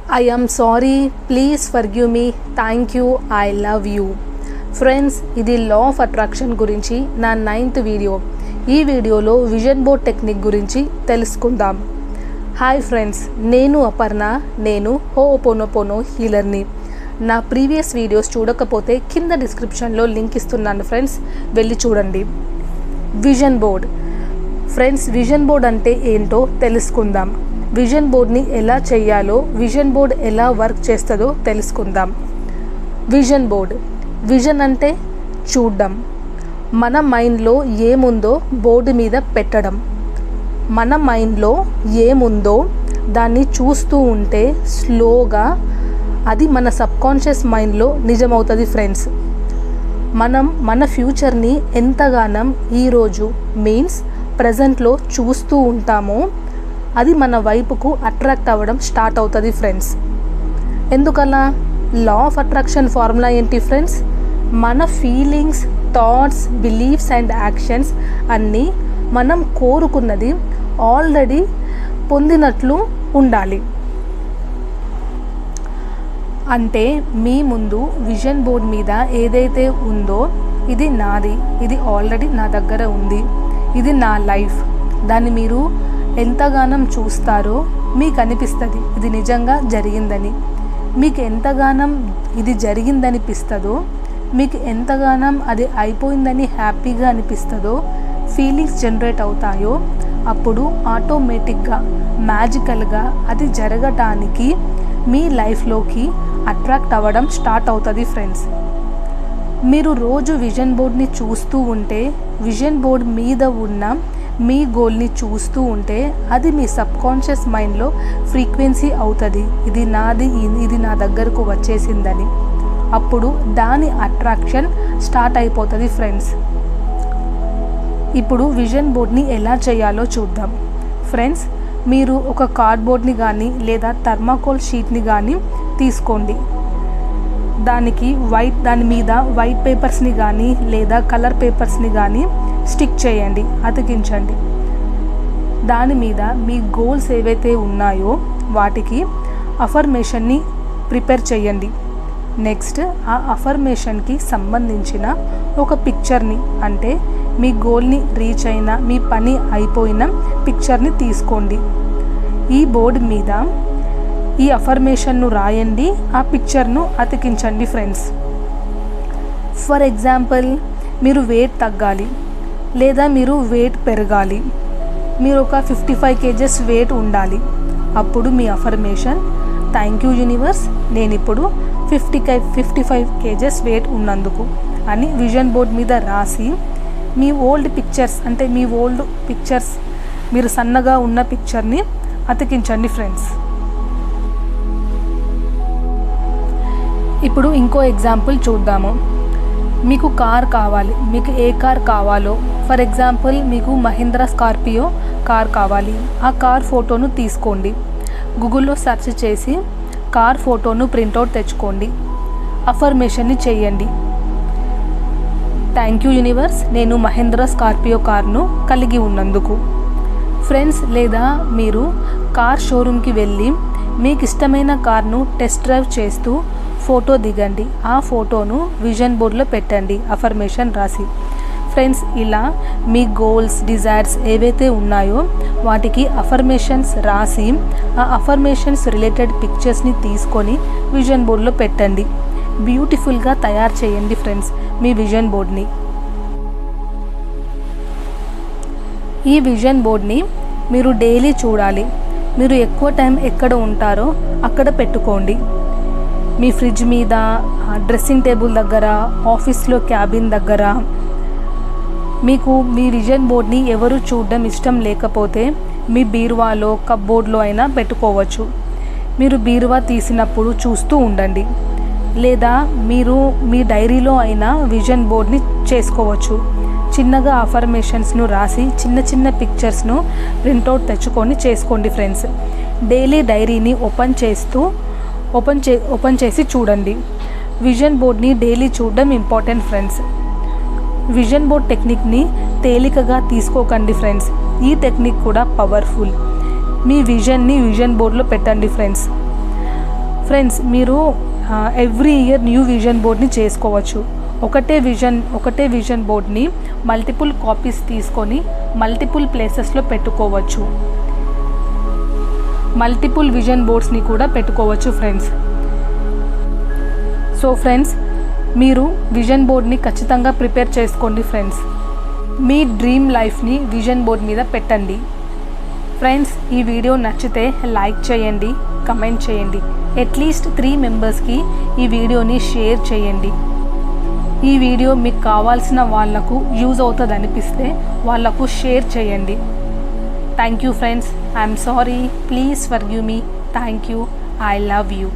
I am sorry, please forgive me, thank you, I love you. Friends, ఇది law of attraction గురించి నా 9th video. ఈ వీడియోలో vision board technique గురించి తెలుసుకుందాం. హాయ్ ఫ్రెండ్స్, నేను అపర్ణ. నేను హోపోనోపోనో హీలర్ని. నా ప్రీవియస్ వీడియోస్ చూడకపోతే కింద డిస్క్రిప్షన్లో లింక్ ఇస్తున్నాను ఫ్రెండ్స్, వెళ్ళి చూడండి. Vision board. Friends, vision board అంటే ఏంటో తెలుసుకుందాం. విజన్ బోర్డ్ని ఎలా చేయాలో, విజన్ బోర్డ్ ఎలా వర్క్ చేస్తుందో తెలుసుకుందాం. Vision board. విజన్ అంటే చూడడం. మన మైండ్లో ఏముందో బోర్డు మీద పెట్టడం. మన మైండ్లో ఏముందో దాన్ని చూస్తూ ఉంటే స్లోగా అది మన సబ్కాన్షియస్ మైండ్లో నిజమవుతుంది ఫ్రెండ్స్. మనం మన ఫ్యూచర్ని ఎంతగానం ఈరోజు మీన్స్ ప్రజెంట్లో చూస్తూ ఉంటామో అది మన వైపుకు అట్రాక్ట్ అవ్వడం స్టార్ట్ అవుతుంది ఫ్రెండ్స్. ఎందుకలా? లా ఆఫ్ అట్రాక్షన్ ఫార్ములా ఏంటి ఫ్రెండ్స్? మన feelings, thoughts, beliefs and actions అన్నీ మనం కోరుకున్నది ఆల్రెడీ పొందినట్లు ఉండాలి. అంటే మీ ముందు విజన్ బోర్డ్ మీద ఏదైతే ఉందో ఇది నాది, ఇది ఆల్రెడీ నా దగ్గర ఉంది, ఇది నా లైఫ్. దాన్ని మీరు ఎంతగానం చూస్తారో మీకు అనిపిస్తుంది ఇది నిజంగా జరిగిందని. మీకు ఎంతగానం ఇది జరిగిందనిపిస్తుందో, మీకు ఎంతగానం అది అయిపోయిందని హ్యాపీగా అనిపిస్తుందో, ఫీలింగ్స్ జనరేట్ అవుతాయో, అప్పుడు ఆటోమేటిక్గా మ్యాజికల్గా అది జరగటానికి మీ లైఫ్లోకి అట్రాక్ట్ అవ్వడం స్టార్ట్ అవుతుంది ఫ్రెండ్స్. మీరు రోజు విజన్ బోర్డ్ని చూస్తూ ఉంటే, విజన్ బోర్డ్ మీద ఉన్న మీ గోల్ని చూస్తూ ఉంటే అది మీ సబ్కాన్షియస్ మైండ్లో ఫ్రీక్వెన్సీ అవుతుంది, ఇది నాది, ఇది నా దగ్గరకు వచ్చేసిందని. అప్పుడు దాని అట్రాక్షన్ స్టార్ట్ అయిపోతుంది ఫ్రెండ్స్. ఇప్పుడు విజన్ బోర్డ్ని ఎలా చేయాలో చూద్దాం ఫ్రెండ్స్. మీరు ఒక కార్డ్బోర్డ్ని కానీ లేదా థర్మాకోల్ షీట్ని కానీ తీసుకోండి. దాని మీద వైట్ పేపర్స్ని కానీ లేదా కలర్ పేపర్స్ని కానీ స్టిక్ చేయండి, అతికించండి. దాని మీద మీ గోల్స్ ఏవైతే ఉన్నాయో వాటికి అఫర్మేషన్ని ప్రిపేర్ చేయండి. నెక్స్ట్ ఆ అఫర్మేషన్కి సంబంధించిన ఒక పిక్చర్ని, అంటే మీ గోల్ని రీచ్ అయిన, మీ పని అయిపోయిన పిక్చర్ని తీసుకోండి. ఈ బోర్డు మీద ఈ అఫర్మేషన్ను రాయండి, ఆ పిక్చర్ను అతికించండి ఫ్రెండ్స్. ఫర్ ఎగ్జాంపుల్, మీరు వెయిట్ తగ్గాలి లేదా మీరు వెయిట్ పెరగాలి, మీరు ఒక 55 kgs వెయిట్ ఉండాలి. అప్పుడు మీ అఫర్మేషన్, థ్యాంక్ యూ యూనివర్స్, నేను ఇప్పుడు 55 kgs వెయిట్ ఉన్నందుకు అని విజన్ బోర్డ్ మీద రాసి మీ ఓల్డ్ పిక్చర్స్, అంటే మీ ఓల్డ్ పిక్చర్స్, మీరు సన్నగా ఉన్న పిక్చర్ని అతికించండి ఫ్రెండ్స్. ఇప్పుడు ఇంకో ఎగ్జాంపుల్ చూద్దాము. మీకు కార్ కావాలి, మీకు ఏ కార్ కావాలో, ఫర్ ఎగ్జాంపుల్ మీకు మహీంద్రా స్కార్పియో కార్ కావాలి. ఆ కార్ ఫోటోను తీసుకోండి, గూగుల్లో సెర్చ్ చేసి కార్ ఫోటోను ప్రింట్అవుట్ తెచ్చుకోండి, అఫర్మేషన్ని చేయండి. థ్యాంక్ యూ యూనివర్స్, నేను మహీంద్రా స్కార్పియో కార్ను కలిగి ఉన్నందుకు. ఫ్రెండ్స్, లేదా మీరు కార్ షోరూమ్కి వెళ్ళి మీకు ఇష్టమైన కార్ను టెస్ట్ డ్రైవ్ చేస్తూ ఫోటో దిగండి. ఆ ఫోటోను విజన్ బోర్డ్లో పెట్టండి అఫర్మేషన్ రాసి. ఫ్రెండ్స్, ఇలా మీ గోల్స్, డిజైర్స్ ఏవైతే ఉన్నాయో వాటికి అఫర్మేషన్స్ రాసి ఆ అఫర్మేషన్స్ రిలేటెడ్ పిక్చర్స్ని తీసుకొని విజన్ బోర్డ్లో పెట్టండి. బ్యూటిఫుల్గా తయారు చేయండి ఫ్రెండ్స్ మీ విజన్ బోర్డ్ని. ఈ విజన్ బోర్డ్ని మీరు డైలీ చూడాలి. మీరు ఎక్కువ టైం ఎక్కడ ఉంటారో అక్కడ పెట్టుకోండి. మీ ఫ్రిడ్జ్ మీద, డ్రెస్సింగ్ టేబుల్ దగ్గర, ఆఫీస్లో క్యాబిన్ దగ్గర. మీకు మీ విజన్ బోర్డ్ని ఎవరు చూడడం ఇష్టం లేకపోతే మీ బీరువాలో, కప్బోర్డ్లో అయినా పెట్టుకోవచ్చు. మీరు బీరువా తీసినప్పుడు చూస్తూ ఉండండి, లేదా మీరు మీ డైరీలో అయినా విజన్ బోర్డ్ని చేసుకోవచ్చు. చిన్నగా అఫర్మేషన్స్ను రాసి చిన్న చిన్న పిక్చర్స్ను ప్రింట్అవుట్ తెచ్చుకొని చేసుకోండి ఫ్రెండ్స్. డైలీ డైరీని ఓపెన్ చేసి చూడండి. విజన్ బోర్డ్ని డైలీ చూడడం ఇంపార్టెంట్ ఫ్రెండ్స్. విజన్ బోర్డ్ టెక్నిక్ని తేలికగా తీసుకోకండి ఫ్రెండ్స్. ఈ టెక్నిక్ కూడా పవర్ఫుల్. మీ విజన్ని విజన్ బోర్డ్లో పెట్టండి ఫ్రెండ్స్. ఫ్రెండ్స్, మీరు ఎవ్రీ ఇయర్ న్యూ విజన్ బోర్డ్ని చేసుకోవచ్చు. ఒకటే విజన్ బోర్డ్ని మల్టిపుల్ కాపీస్ తీసుకొని మల్టిపుల్ ప్లేసెస్లో పెట్టుకోవచ్చు. మల్టిపుల్ విజన్ బోర్డ్స్ని కూడా పెట్టుకోవచ్చు ఫ్రెండ్స్. సో ఫ్రెండ్స్, మీరు విజన్ బోర్డ్ని ఖచ్చితంగా ప్రిపేర్ చేసుకోండి ఫ్రెండ్స్. మీ డ్రీమ్ లైఫ్ని విజన్ బోర్డ్ మీద పెట్టండి. ఫ్రెండ్స్, ఈ వీడియో నచ్చితే లైక్ చేయండి, కమెంట్ చేయండి. అట్లీస్ట్ 3 మెంబర్స్కి ఈ వీడియోని షేర్ చేయండి. ఈ వీడియో మీకు కావాల్సిన వాళ్ళకు యూజ్ అవుతుంది అనిపిస్తే వాళ్ళకు షేర్ చేయండి. Thank you friends. I'm sorry. Please forgive me. Thank you. I love you.